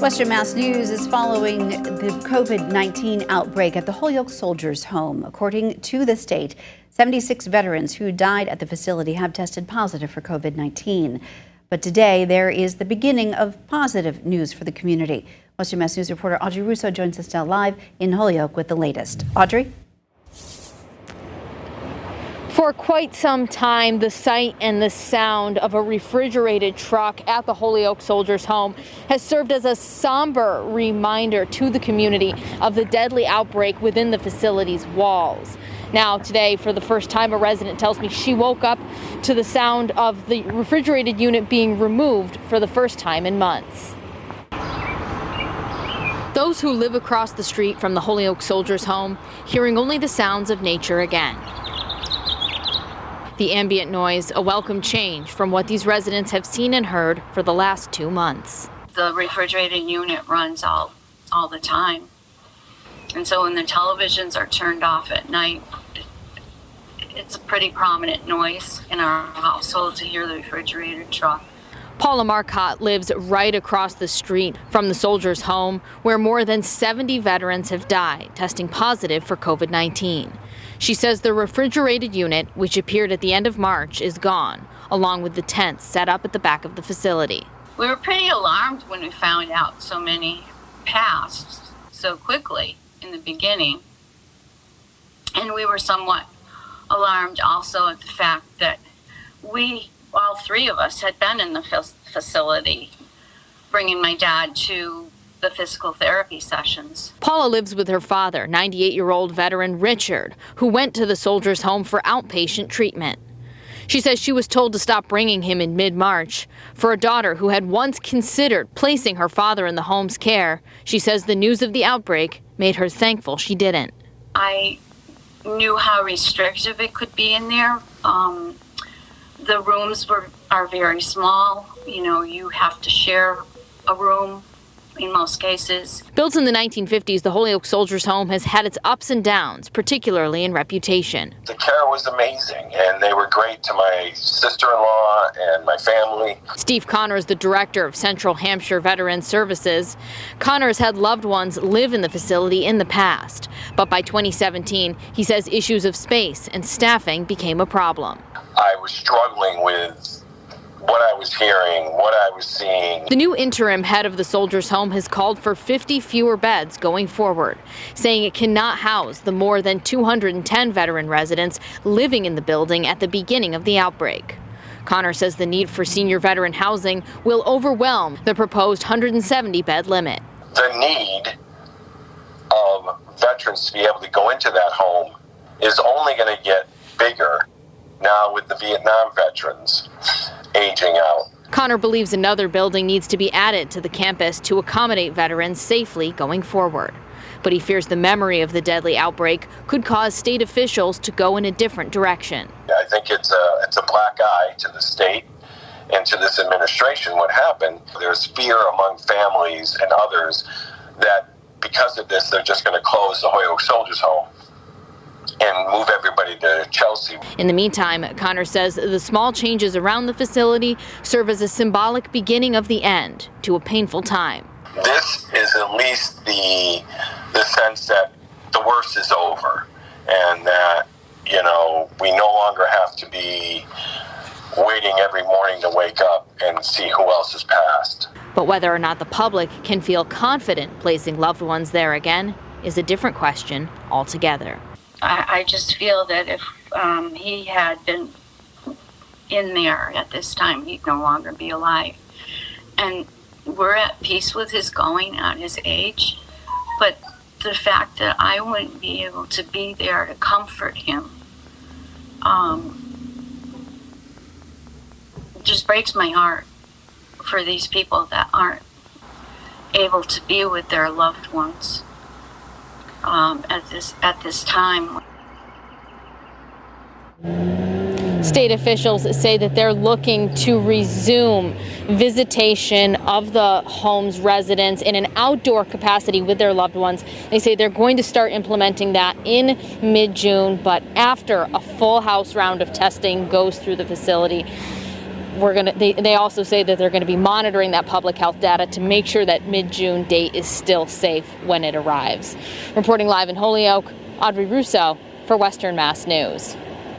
Western Mass News is following the COVID-19 outbreak at the Holyoke Soldiers Home. According to the state, 76 veterans who died at the facility have tested positive for COVID-19. But today, there is the beginning of positive news for the community. Western Mass News reporter Audrey Russo joins us now live in Holyoke with the latest. Audrey? For quite some time, the sight and the sound of a refrigerated truck at the Holyoke Soldiers Home has served as a somber reminder to the community of the deadly outbreak within the facility's walls. Now, today, for the first time, a resident tells me she woke up to the sound of the refrigerated unit being removed for the first time in months. Those who live across the street from the Holyoke Soldiers Home hearing only the sounds of nature again. The ambient noise, a welcome change from what these residents have seen and heard for the last 2 months. The refrigerated unit runs all the time. And so when the televisions are turned off at night, it's a pretty prominent noise in our household to hear the refrigerated truck. Paula Marcotte lives right across the street from the Soldiers Home, where more than 70 veterans have died, testing positive for COVID-19. She says the refrigerated unit, which appeared at the end of March, is gone, along with the tents set up at the back of the facility. We were pretty alarmed when we found out so many passed so quickly in the beginning. And we were somewhat alarmed also at the fact that all three of us had been in the facility, bringing my dad to the physical therapy sessions. Paula lives with her father, 98-year-old veteran Richard, who went to the Soldiers Home for outpatient treatment. She says she was told to stop bringing him in mid-March. For a daughter who had once considered placing her father in the home's care, she says the news of the outbreak made her thankful she didn't. I knew how restrictive it could be in there. The rooms are very small. You know, you have to share a room in most cases. Built in the 1950s, the Holyoke Soldiers Home has had its ups and downs, particularly in reputation. The care was amazing, and they were great to my sister-in-law and my family. Steve Connor is the director of Central Hampshire Veterans Services. Connor's had loved ones live in the facility in the past, but by 2017, he says issues of space and staffing became a problem. I was struggling with what I was hearing, what I was seeing. The new interim head of the Soldiers Home has called for 50 fewer beds going forward, saying it cannot house the more than 210 veteran residents living in the building at the beginning of the outbreak. Connor says the need for senior veteran housing will overwhelm the proposed 170-bed limit. The need of veterans to be able to go into that home is only going to get bigger now with the Vietnam veterans aging out. Connor believes another building needs to be added to the campus to accommodate veterans safely going forward. But he fears the memory of the deadly outbreak could cause state officials to go in a different direction. I think it's a black eye to the state and to this administration what happened. There's fear among families and others that because of this, they're just going to close the Holyoke Soldiers Home and move everybody to Chelsea. In the meantime, Connor says the small changes around the facility serve as a symbolic beginning of the end to a painful time. This is at least the sense that the worst is over and that, you know, we no longer have to be waiting every morning to wake up and see who else has passed. But whether or not the public can feel confident placing loved ones there again is a different question altogether. I just feel that if he had been in there at this time, he'd no longer be alive. And we're at peace with his going at his age. But the fact that I wouldn't be able to be there to comfort him just breaks my heart for these people that aren't able to be with their loved ones. At this time. State officials say that they're looking to resume visitation of the home's residents in an outdoor capacity with their loved ones. They say they're going to start implementing that in mid-June, but after a full house round of testing goes through the facility. they also say that they're going to be monitoring that public health data to make sure that mid-June date is still safe when it arrives. Reporting live in Holyoke, Audrey Russo for Western Mass News.